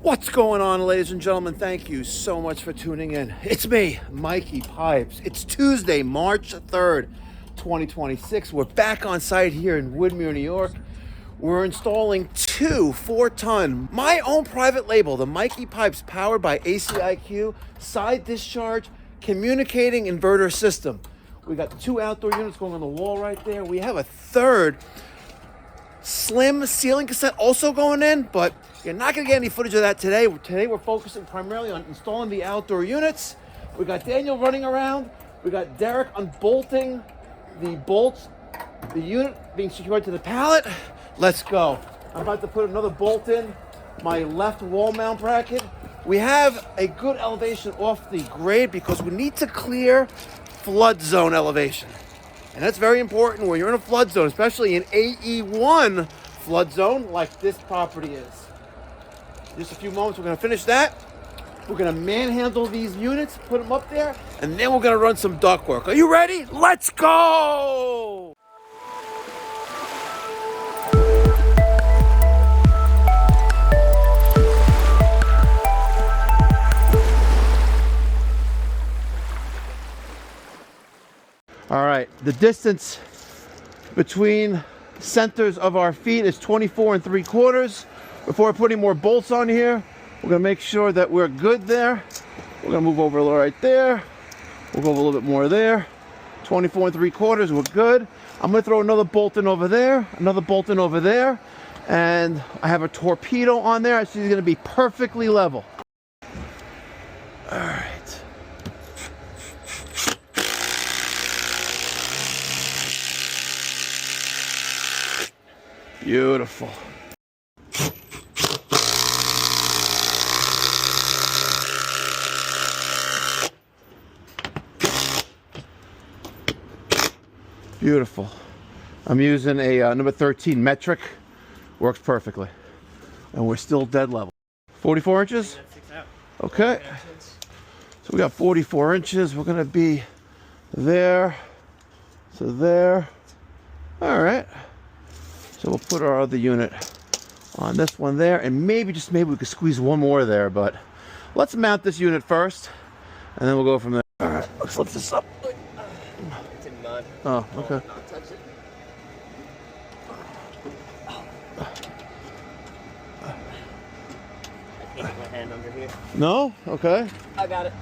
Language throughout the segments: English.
What's going on, ladies and gentlemen? Thank you so much for tuning in. It's me, Mikey Pipes. It's Tuesday, March 3rd, 2026. We're back on site here in Woodmere, New York. We're installing two 4-ton, my own private label, the Mikey Pipes, powered by ACiQ Side-Discharge communicating inverter system. We got the two outdoor units going on the wall right there. We have a third slim ceiling cassette also going in, but you're not going to get any footage of that today. Today we're focusing primarily on installing the outdoor units. We got Daniel running around. We got Derek unbolting the bolts, the unit being secured to the pallet. Let's go. I'm about to put another bolt in my left wall mount bracket. We have a good elevation off the grade because we need to clear flood zone elevation. And that's very important when you're in a flood zone, especially an AE1 flood zone like this property is. In just a few moments, we're going to finish that. We're going to manhandle these units, put them up there, and then we're going to run some ductwork. Are you ready? Let's go! All right, the distance between centers of our feet is 24 3/4. Before I put any more bolts on here, we're gonna make sure that we're good there. We're gonna move over a little right there. We'll go over a little bit more there. 24 3/4, we're good. I'm gonna throw another bolt in over there, another bolt in over there, and I have a torpedo on there. I see it's gonna be perfectly level. All right. Beautiful. Beautiful. I'm using a number 13 metric. Works perfectly. And we're still dead level. 44 inches? Okay. So we got 44 inches. We're going to be there to there. All right. So we'll put our other unit on this one there, and maybe, just maybe we could squeeze one more there, but let's mount this unit first, and then we'll go from there. All right, let's lift this up. It's in mud. Oh, okay. Not touch it. I can't get my hand under here. No? Okay. I got it.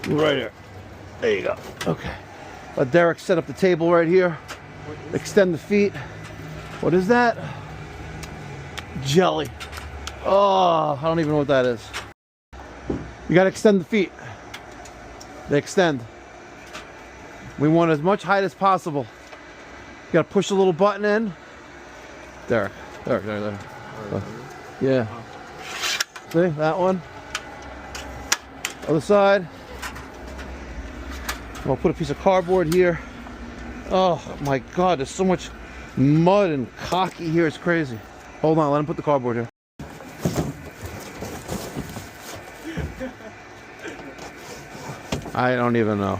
Right here. There you go. Okay. Let Derek set up the table right here. Extend the feet. What is that? Jelly. Oh, I don't even know what that is. You gotta extend the feet. They extend. We want as much height as possible. You gotta push a little button in. There. Yeah. See, that one. Other side. I'll put a piece of cardboard here. Oh my God, there's so much mud and cocky here, it's crazy. Hold on, let him put the cardboard here. I don't even know.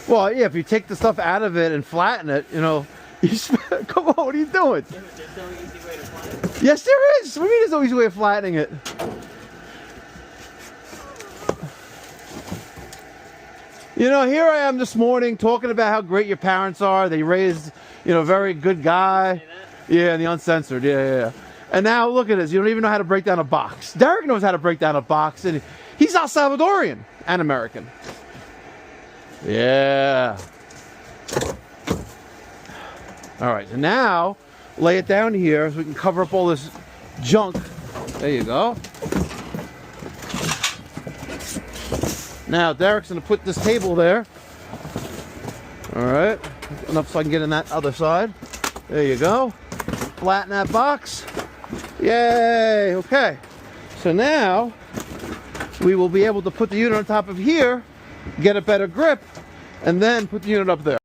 Well, yeah, if you take the stuff out of it and flatten it, you know, come on, what are you doing? There's no easy way to flatten it. Yes, there is. What do you mean there's no easy way of flattening it? You know, here I am this morning talking about how great your parents are. They raised, you know, a very good guy. Yeah, the uncensored. Yeah. And now look at this. You don't even know how to break down a box. Derek knows how to break down a box, and he's El Salvadorian and American. Yeah. All right. So now lay it down here so we can cover up all this junk. There you go. Now Derek's gonna put this table there. All right, enough so I can get in that other side. There you go. Flatten that box. Yay, okay. So now we will be able to put the unit on top of here, get a better grip, and then put the unit up there.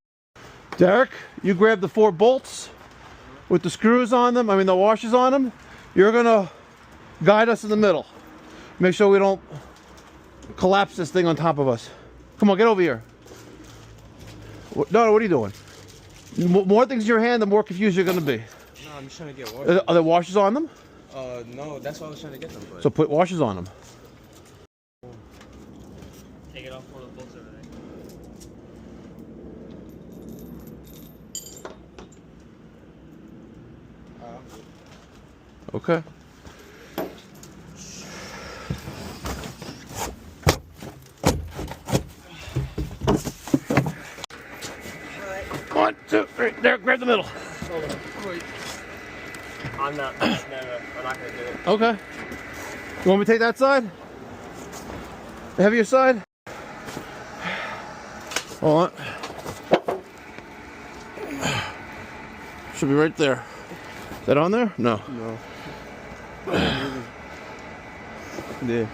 Derek, you grab the 4 bolts with the screws on them, the washers on them. You're gonna guide us in the middle. Make sure we don't collapse this thing on top of us. Come on, get over here. No, what are you doing? More things in your hand, the more confused you're going to be. No, I'm just trying to get water. Are there washers on them? No, that's what I was trying to get them. But... So put washers on them. Take it off one of the bolts over there. Okay. One, two, three. There, grab the middle. Hold on. Wait. I'm not. No, I'm not gonna do it. Okay. You want me to take that side? The heavier side? Hold on. Should be right there. Is that on there? No. No. Yeah.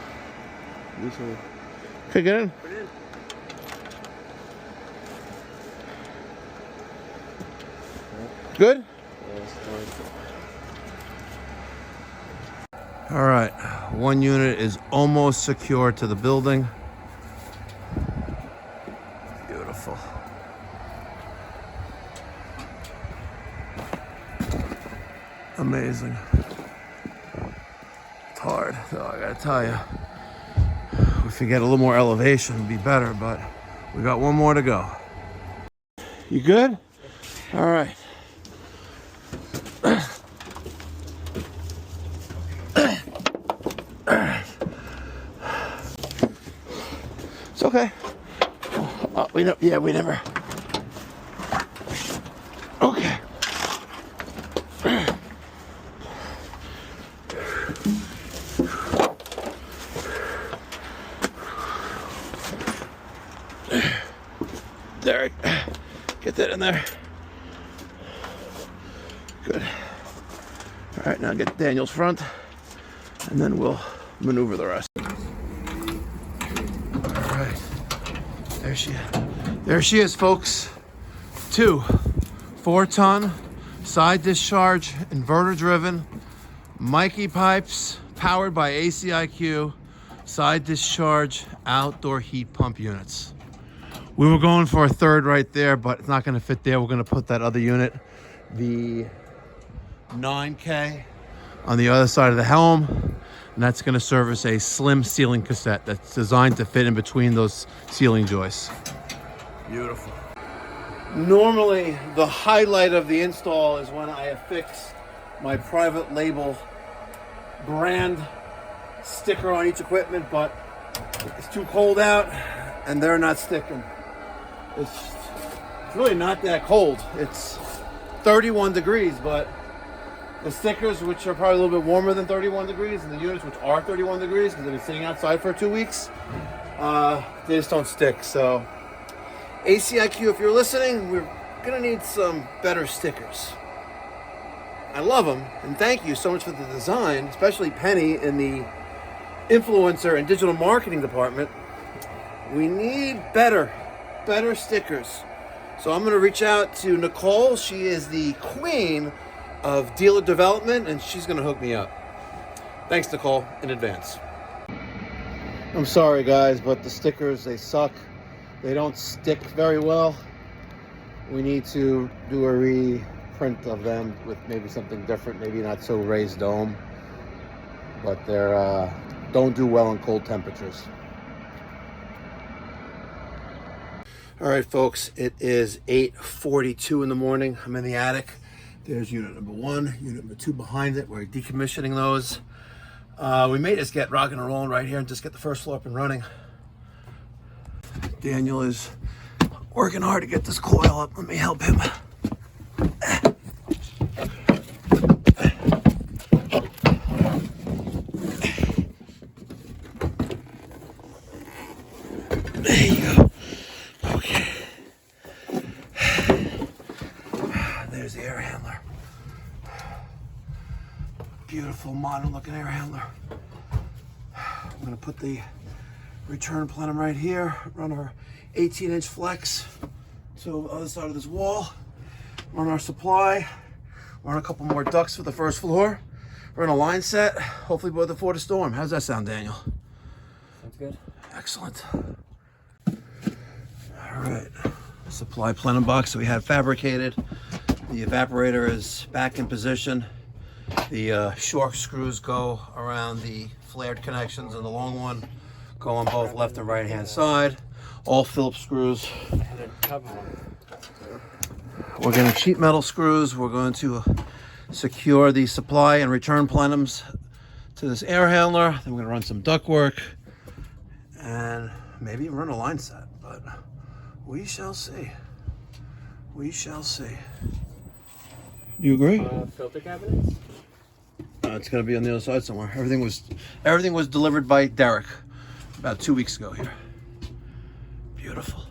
This way. Okay, get in. Put it in. Good? Yeah, it's fine. All right. One unit is almost secure to the building. Beautiful. Amazing. It's hard, though, I gotta tell you. If we get a little more elevation, it'd be better, but we got one more to go. You good? All right. It's okay. We never. Okay. There. Get that in there. Good. All right, now get Daniel's front, and then we'll maneuver the rest. All right. There she is, folks. 2 4-ton side-discharge, inverter-driven, Mikey Pipes, powered by ACiQ Side-Discharge outdoor heat pump units. We were going for a third right there, but it's not going to fit there. We're going to put that other unit, the 9K, on the other side of the helm, and that's going to service a slim ceiling cassette that's designed to fit in between those ceiling joists. Beautiful. Normally, the highlight of the install is when I affix my private label brand sticker on each equipment, but it's too cold out and they're not sticking. It's really not that cold. It's 31 degrees, but the stickers, which are probably a little bit warmer than 31 degrees, and the units, which are 31 degrees because they've been sitting outside for 2 weeks, they just don't stick. So ACiQ, if you're listening, we're gonna need some better stickers. I love them, and thank you so much for the design, especially Penny in the influencer and digital marketing department. We need better stickers. So I'm gonna reach out to Nicole. She is the queen of dealer development, and she's gonna hook me up. Thanks, Nicole, in advance. I'm sorry, guys, but the stickers, they suck. They don't stick very well. We need to do a reprint of them with maybe something different, maybe not so raised dome, but they're don't do well in cold temperatures. All right, folks, it is 8:42 in the morning. I'm in the attic. There's unit number 1, unit number 2 behind it. We're decommissioning those. We may just get rocking and rolling right here and just get the first floor up and running. Daniel is working hard to get this coil up. Let me help him. There you go. Okay. There's the air handler. Beautiful modern looking air handler. I'm gonna put the return plenum right here, run our 18-inch flex to the other side of this wall, run our supply, run a couple more ducts for the first floor, run a line set, hopefully before the storm. How's that sound, Daniel? Sounds good. Excellent. All right, supply plenum box that we had fabricated. The evaporator is back in position. The short screws go around the flared connections, and the long one go on both left and right hand side. All Phillips screws. We're getting sheet metal screws. We're going to secure the supply and return plenums to this air handler. Then we're going to run some ductwork and maybe even run a line set, but we shall see. We shall see. You agree? Filter cabinets? It's going to be on the other side somewhere. Everything was delivered by Derek about 2 weeks ago here. Beautiful.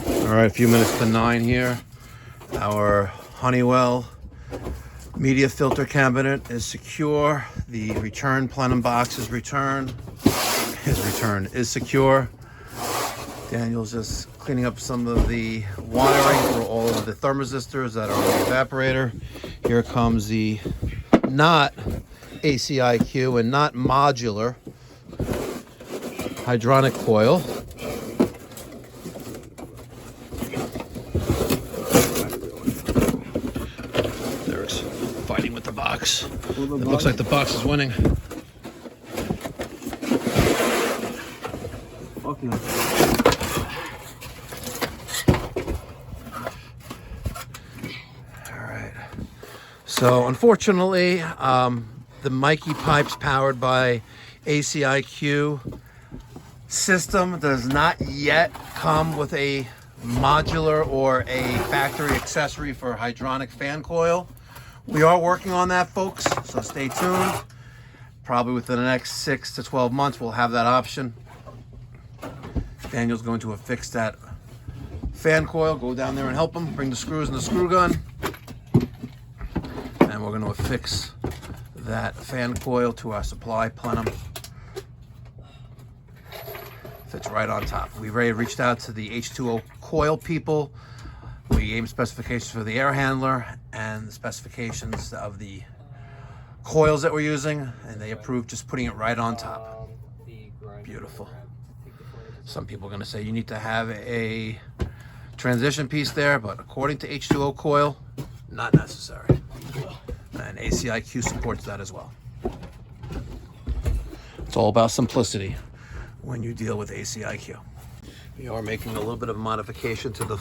All right, a few minutes to 9 here. Our Honeywell media filter cabinet is secure. The return plenum box is returned. His return is secure. Daniel's just cleaning up some of the wiring for all of the thermistors that are on the evaporator. Here comes the not ACiQ and not modular hydronic coil. Derek's fighting with the box. It looks like the box is winning. Fuck no. So unfortunately, the Mikey Pipes powered by ACiQ system does not yet come with a modular or a factory accessory for hydronic fan coil. We are working on that, folks, so stay tuned. Probably within the next 6 to 12 months, we'll have that option. Daniel's going to affix that fan coil, go down there and help him, bring the screws and the screw gun. And we're going to affix that fan coil to our supply plenum. Fits right on top. We've already reached out to the H2O coil people. We gave them specifications for the air handler and the specifications of the coils that we're using, and they approved just putting it right on top. Beautiful. Some people are going to say you need to have a transition piece there, but according to H2O coil, not necessary. And ACiQ supports that as well. It's all about simplicity when you deal with ACiQ. We are making a little bit of modification to the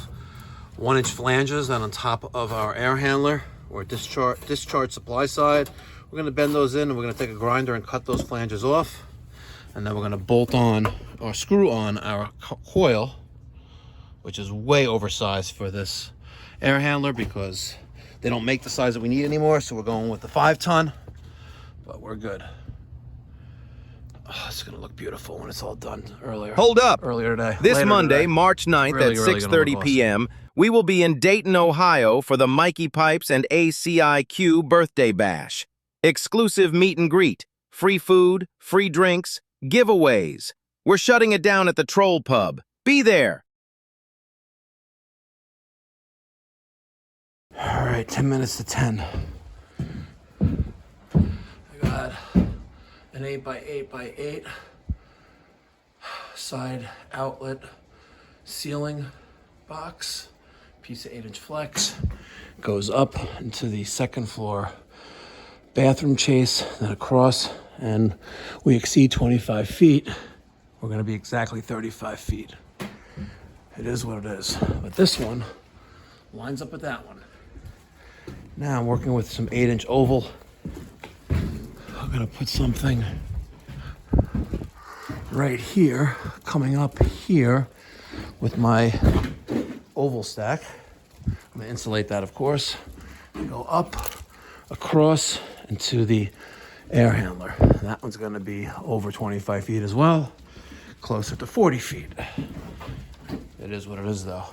1-inch flanges that on top of our air handler or discharge supply side. We're going to bend those in, and we're going to take a grinder and cut those flanges off. And then we're going to bolt on or screw on our coil, which is way oversized for this air handler because they don't make the size that we need anymore, so we're going with the 5-ton, but we're good. Oh, it's gonna look beautiful when it's all done Hold up. earlier today. This Later Monday, today. March 9th Really, at really gonna look 6:30 awesome. p.m., we will be in Dayton, Ohio for the Mikey Pipes and ACiQ birthday bash. Exclusive meet and greet, free food, free drinks, giveaways. We're shutting it down at the Troll Pub. Be there. All right, 10 minutes to 10. I got an 8x8x8 side outlet ceiling box, piece of 8-inch flex, goes up into the second floor bathroom chase, then across, and we exceed 25 feet. We're gonna be exactly 35 feet. It is what it is. But this one lines up with that one. Now I'm working with some 8-inch oval. I'm gonna put something right here, coming up here with my oval stack. I'm gonna insulate that, of course, and go up, across, into the air handler. That one's gonna be over 25 feet as well, closer to 40 feet. It is what it is, though.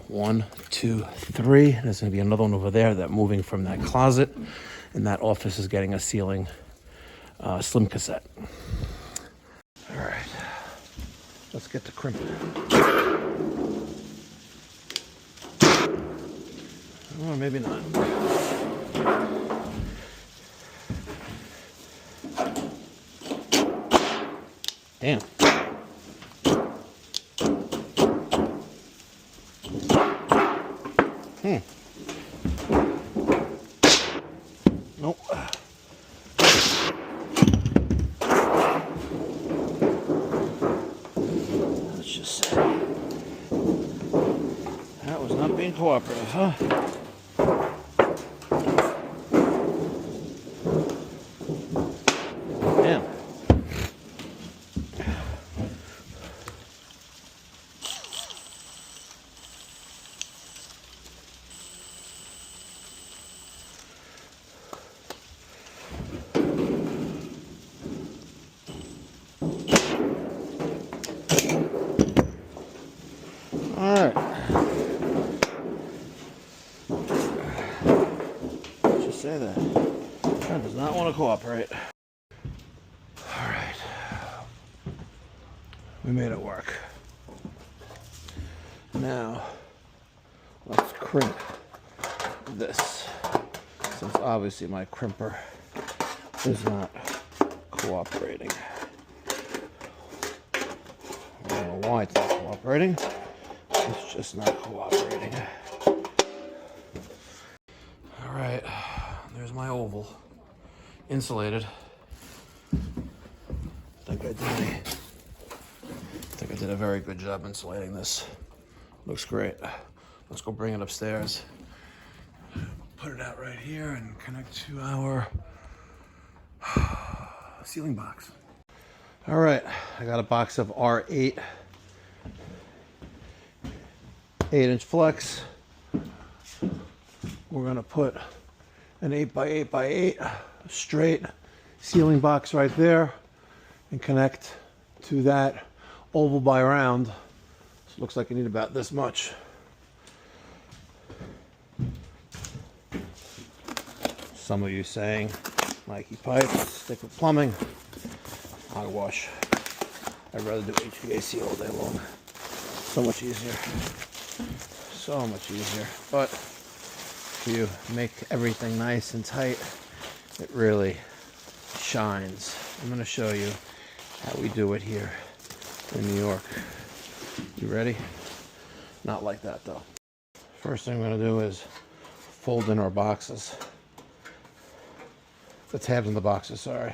1, 2, 3. There's going to be another one over there that moving from that closet, and that office is getting a ceiling slim cassette. All right, let's get to crimping. Or maybe not. Damn. Nope. Let's just say that was not being cooperative, huh? Damn. All right. Let's just say that. That does not want to cooperate. All right. We made it work. Now, let's crimp this. Since obviously my crimper is not cooperating. I don't know why it's not cooperating. It's just not cooperating. All right, there's my oval, insulated. I think I did a very good job insulating this. Looks great. Let's go bring it upstairs. Put it out right here and connect to our ceiling box. All right, I got a box of R8 8-inch flex. We're gonna put an 8x8x8 straight ceiling box right there and connect to that oval by round. So it looks like you need about this much. Some of you saying, Mikey Pipes, stick with plumbing. Hogwash. I'd rather do HVAC all day long. So much easier. So much easier. But if you make everything nice and tight, it really shines. I'm going to show you how we do it here in New York. You ready? Not like that though. First thing I'm going to do is fold in our boxes. The tabs in the boxes, sorry.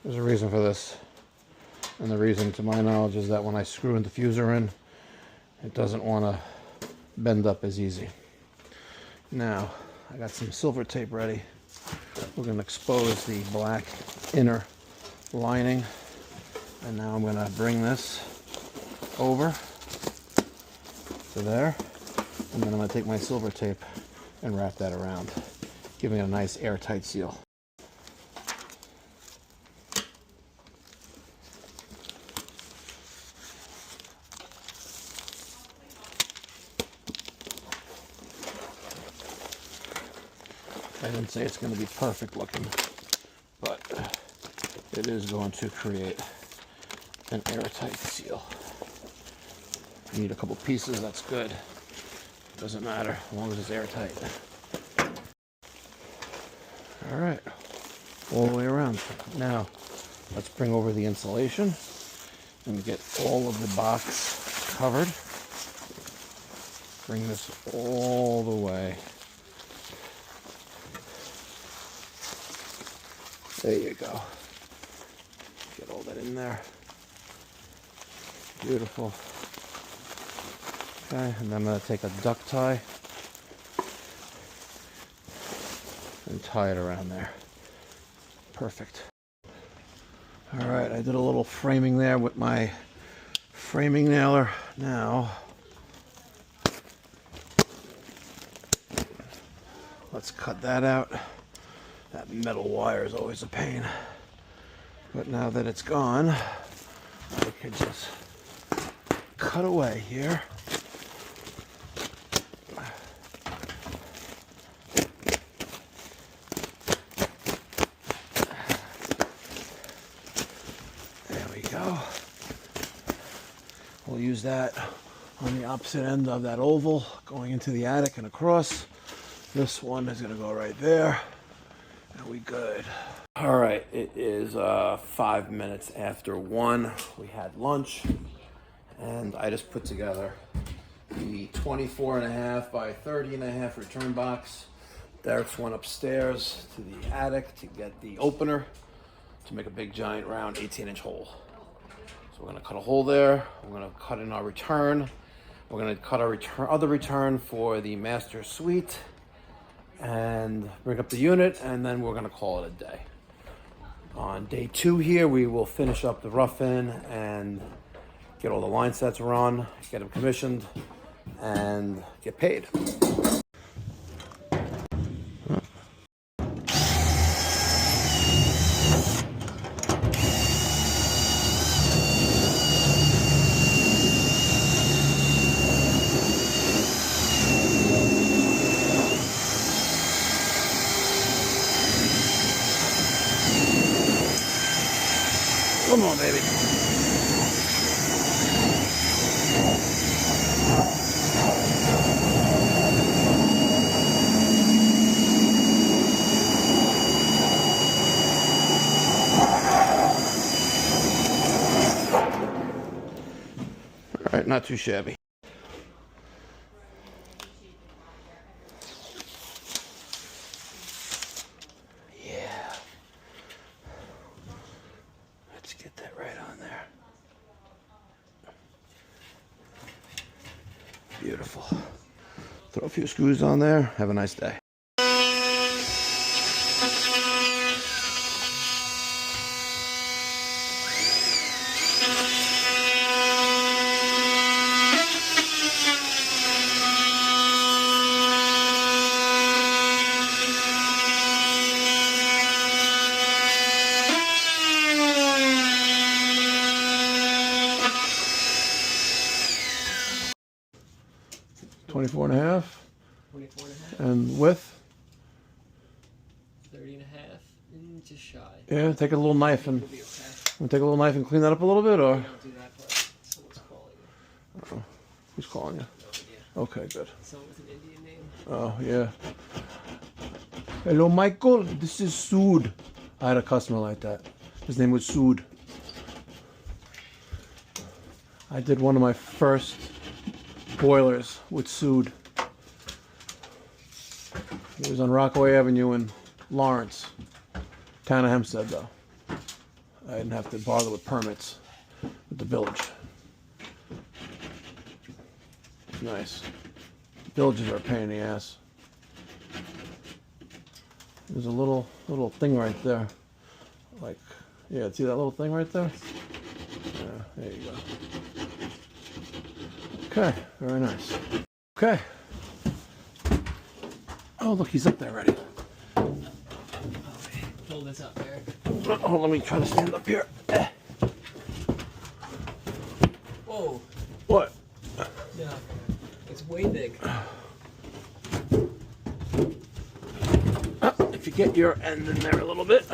There's a reason for this. And the reason, to my knowledge, is that when I screw in the diffuser in, it doesn't want to bend up as easy. Now, I got some silver tape ready. We're going to expose the black inner lining. And now I'm going to bring this over to there. And then I'm going to take my silver tape and wrap that around, giving it a nice airtight seal. I didn't say it's going to be perfect looking, but it is going to create an airtight seal. You need a couple pieces, that's good. Doesn't matter, as long as it's airtight. All right, all the way around. Now, let's bring over the insulation and get all of the box covered. Bring this all the way. There you go. Get all that in there. Beautiful. Okay, and then I'm going to take a duct tie and tie it around there. Perfect. All right, I did a little framing there with my framing nailer. Now, let's cut that out. That metal wire is always a pain. But now that it's gone, I could just cut away here. There we go. We'll use that on the opposite end of that oval, going into the attic and across. This one is going to go right there. And we good. All right, it is 5 minutes after 1. We had lunch, and I just put together the 24.5 by 30.5 return box Derek's went upstairs to the attic to get the opener to make a big giant round 18-inch hole. So we're gonna cut a hole there. We're gonna cut in our return. We're gonna cut our other return for the master suite and bring up the unit, and then we're gonna call it a day. On day 2 here, we will finish up the rough-in and get all the line sets run, get them commissioned, and get paid. Come on, baby. All right, not too shabby. Get that right on there. Beautiful. Throw a few screws on there. Have a nice day. Twenty-four and a half. 24 and a half. And width? 30 and a half. And just shy. Yeah, take a little knife and It'll be okay. we'll take a little knife and clean that up a little bit, or? Don't do that part. Someone's calling you. Uh-oh. Who's calling you? No idea. Okay, good. Someone with an Indian name. Oh, yeah. Hello, Michael. This is Sood. I had a customer like that. His name was Sood. I did one of my first boilers with Sood. It was on Rockaway Avenue in Lawrence. Town of Hempstead, though. I didn't have to bother with permits with the village. Nice. Villages are a pain in the ass. There's a little thing right there. Like, yeah, see that little thing right there? Yeah, there you go. Okay, very nice. Okay. Oh, look, he's up there already. Okay. Pull this up there. Oh, let me try to stand up here. Whoa. What? Yeah. It's way big. If you get your end in there a little bit.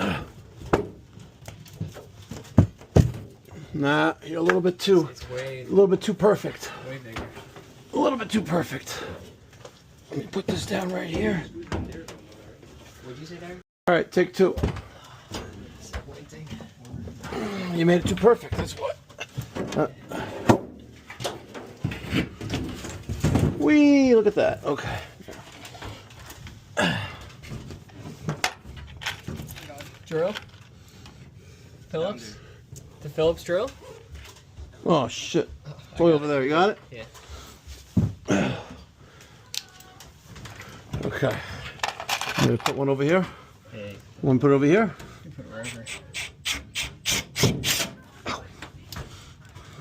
Nah, you're a little bit too. It's way. A little bit too perfect. Way bigger. A little bit too perfect. Let me put this down right here. What'd you say there? All right, take 2. Disappointing. You made it too perfect. That's what. Whee! Look at that. Okay. Drill? Phillips? The Phillips drill? Oh shit! It's way over there. You got it? Yeah. Okay. I'm gonna put one over here. Hey. One put it over here. You put it wherever. Come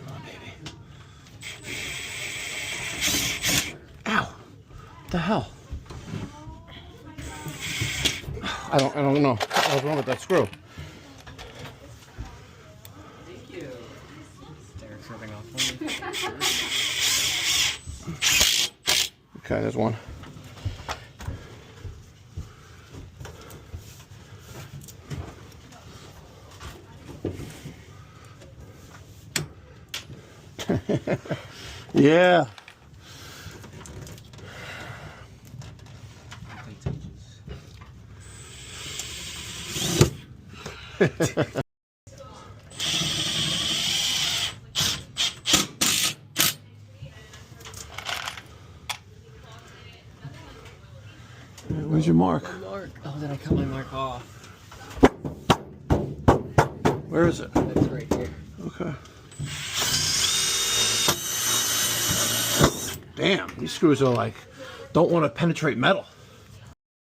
on, baby. Ow! What the hell? I don't know. What's wrong with that screw? Thank you. Derek's rubbing off on me. Okay, there's one. Yeah. Where's your mark? Mark. Oh, did I cut my mark off? Where is it? It's right here. Okay. Damn, these screws are like, don't want to penetrate metal.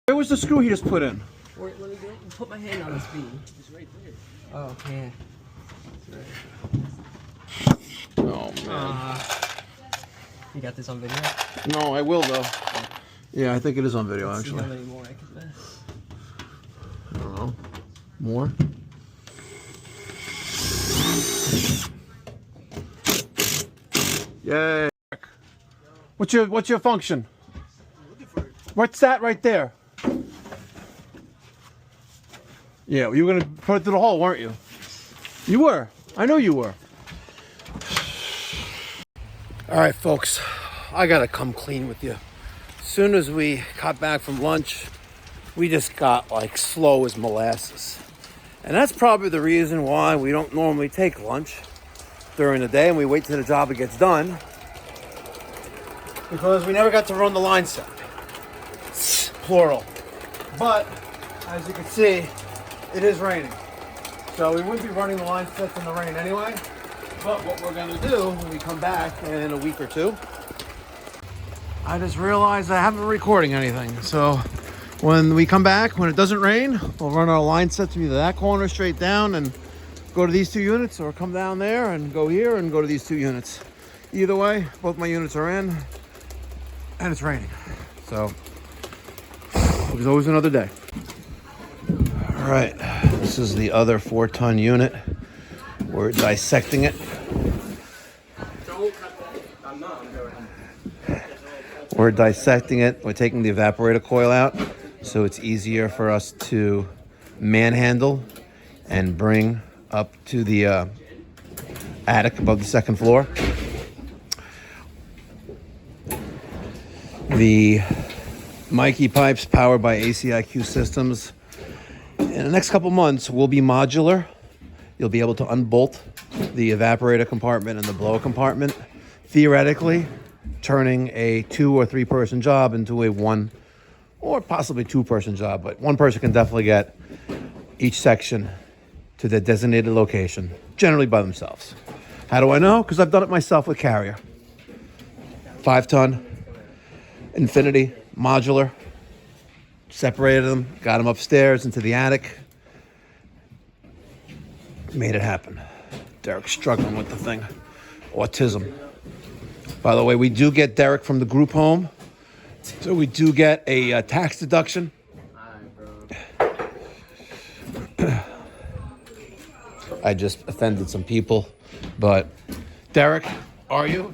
Where was the screw he just put in? Let me put my hand on this beam. It's right there. Oh, yeah. Oh, man. You got this on video? No, I will, though. Yeah, I think it is on video, Let's actually. see how many more I can miss. I don't know. More? Yay. What's your function? What's that right there? Yeah, you were gonna put it through the hole, weren't you? You were. I know you were. All right, folks. I gotta come clean with you. As soon as we got back from lunch, we just got like slow as molasses. And that's probably the reason why we don't normally take lunch during the day and we wait till the job gets done. Because we never got to run the line set. Plural. But, as you can see, it is raining. So we wouldn't be running the line sets in the rain anyway. But what we're gonna do when we come back in a week or two, I just realized I haven't been recording anything. So when we come back, when it doesn't rain, we'll run our line sets from either that corner straight down and go to these two units, or come down there and go here and go to these two units. Either way, both my units are in and it's raining. So there's always another day. All right, this is the other 4-ton unit. We're dissecting it. We're dissecting it. We're taking the evaporator coil out so it's easier for us to manhandle and bring up to the attic above the second floor. The Mikey Pipes, powered by ACiQ systems, in the next couple months will be modular. You'll be able to unbolt the evaporator compartment and the blower compartment, theoretically turning a 2 or 3 person job into a 1 or possibly 2 person job, but 1 person can definitely get each section to their designated location, generally by themselves. How do I know? Because I've done it myself with Carrier. 5-ton, Infinity, modular, separated them, got them upstairs into the attic, made it happen. Derek's struggling with the thing. Autism. By the way, we do get Derek from the group home, so we do get a tax deduction. I just offended some people, but Derek, are you?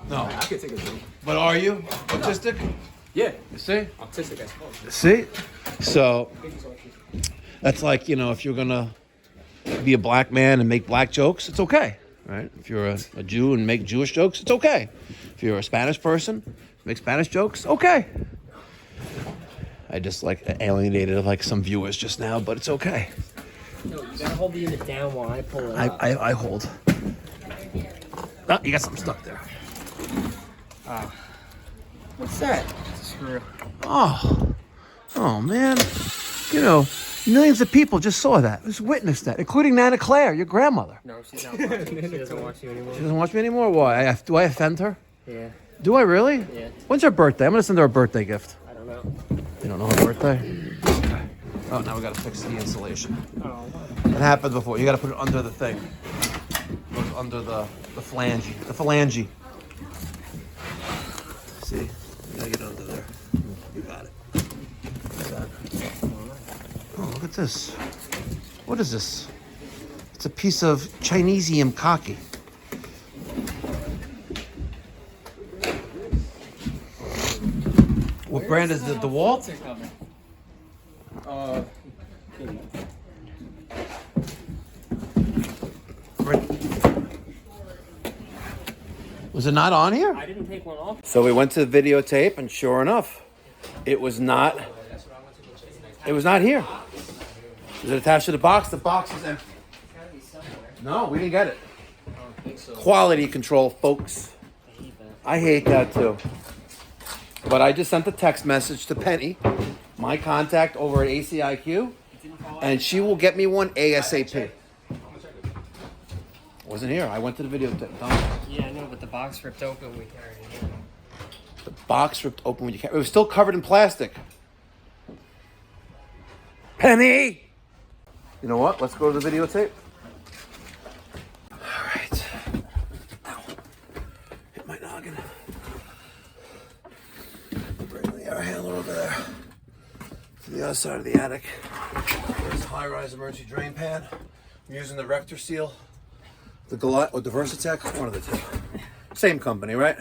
No. I can take a drink. But are you autistic? Yeah. You see? Autistic, I suppose. See? So that's like, you know, if you're gonna be a black man and make black jokes, it's okay, right? If you're a Jew and make Jewish jokes, it's okay. If you're a Spanish person, make Spanish jokes, okay. I just like alienated like some viewers just now, but it's okay. No, you gotta hold the unit down while I pull it up. I hold. Oh, you got something stuck there. What's that? It's a screw. Oh man. You know, millions of people just saw that, just witnessed that, including Nana Claire, your grandmother. No, she's not watching. She doesn't watch you anymore. She doesn't watch me anymore? Why? Do I offend her? Yeah. Do I really? Yeah. When's her birthday? I'm gonna send her a birthday gift. I don't know. You don't know her birthday? Okay. Oh, now we gotta fix the insulation. Oh. It happened before. You gotta put it under the thing. It goes under the phalange. The phalange. See? You gotta get under there. You got it. What's that? Oh, look at this. What is this? It's a piece of Chinesium cocky. What brand is it? DeWalt? Was it not on here? I didn't take one off. So we went to the videotape, and sure enough, it was not here. Is it attached to the box? The box is empty. No, we didn't get it. Quality control, folks. I hate that too. But but I just sent a text message to Penny, my contact over at ACiQ, and she will get me one ASAP. Wasn't here. I went to the video. Yeah, I know, but the box ripped open when we carried it in. The box ripped open when you can't. It was still covered in plastic. Penny! You know what? Let's go to the videotape. All right. Ow. Hit my noggin. Bring the air handler over there to the other side of the attic. There's the high-rise emergency drain pan. I'm using the Rector Seal, the Goliath or the Versatech, one of the two. Same company, right?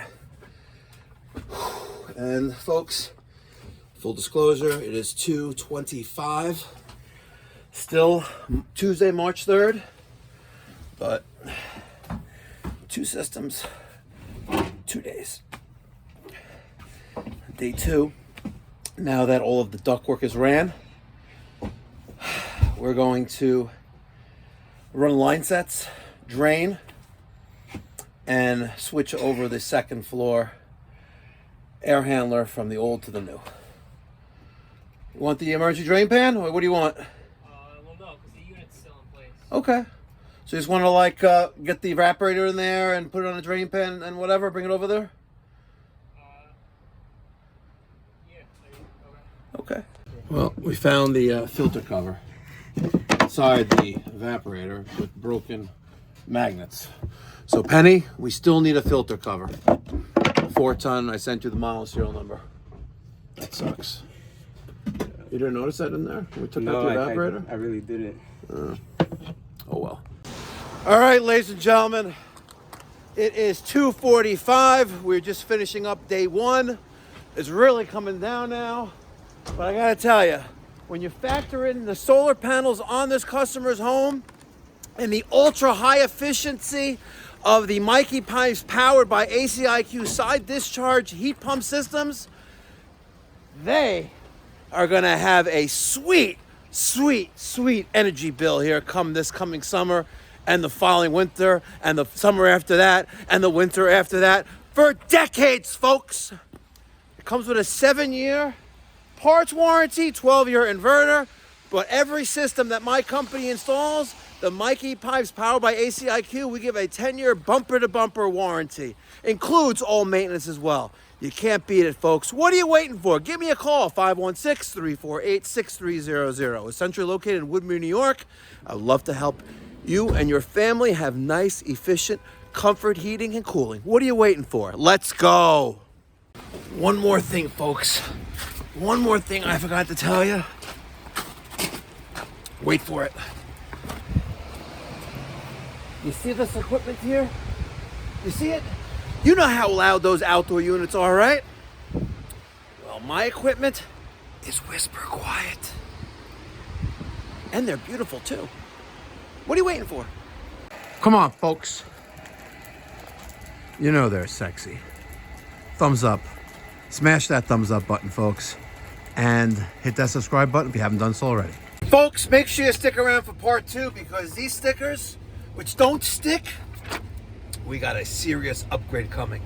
And folks, full disclosure, it is 2:25. Still Tuesday, March 3rd, but 2 systems, 2 days. Day 2, now that all of the ductwork is ran, we're going to run line sets, drain, and switch over the second floor air handler from the old to the new. You want the emergency drain pan, or what do you want? Well, no, because the unit's still in place. Okay. So you just want to like get the evaporator in there and put it on a drain pan and whatever, bring it over there? Yeah. Okay. Well, we found the filter cover inside the evaporator with broken magnets. So Penny, we still need a filter cover. 4-ton, I sent you the model serial number. That sucks. You didn't notice that in there? We took out the evaporator? I really didn't. Oh well. All right, ladies and gentlemen, it is 2:45. We're just finishing up day 1. It's really coming down now, but I gotta tell you, when you factor in the solar panels on this customer's home and the ultra high efficiency of the Mikey Pipes powered by ACiQ Side-Discharge heat pump systems, they are gonna have a sweet, sweet, sweet energy bill here this coming summer and the following winter and the summer after that and the winter after that for decades, folks. It comes with a 7-year parts warranty, 12-year inverter, but every system that my company installs, the Mikey Pipes powered by ACiQ, we give a 10-year bumper-to-bumper warranty. Includes all maintenance as well. You can't beat it, folks. What are you waiting for? Give me a call, 516-348-6300. We're centrally located in Woodmere, New York. I'd love to help you and your family have nice, efficient, comfort, heating, and cooling. What are you waiting for? Let's go. One more thing, folks. One more thing I forgot to tell you. Wait for it. You see this equipment here? You see it? You know how loud those outdoor units are, right? Well, my equipment is whisper quiet. And they're beautiful too. What are you waiting for? Come on, folks. You know they're sexy. Thumbs up. Smash that thumbs up button, folks. And hit that subscribe button if you haven't done so already. Folks, make sure you stick around for part 2 because these stickers, which don't stick, we got a serious upgrade coming.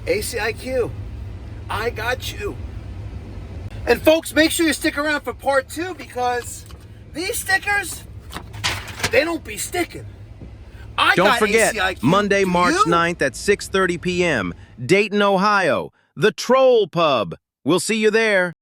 ACiQ, I got you. And folks, make sure you stick around for part 2 because these stickers, they don't be sticking. Don't forget, ACiQ. Monday, March You? 9th at 6:30 p.m., Dayton, Ohio, the Troll Pub. We'll see you there.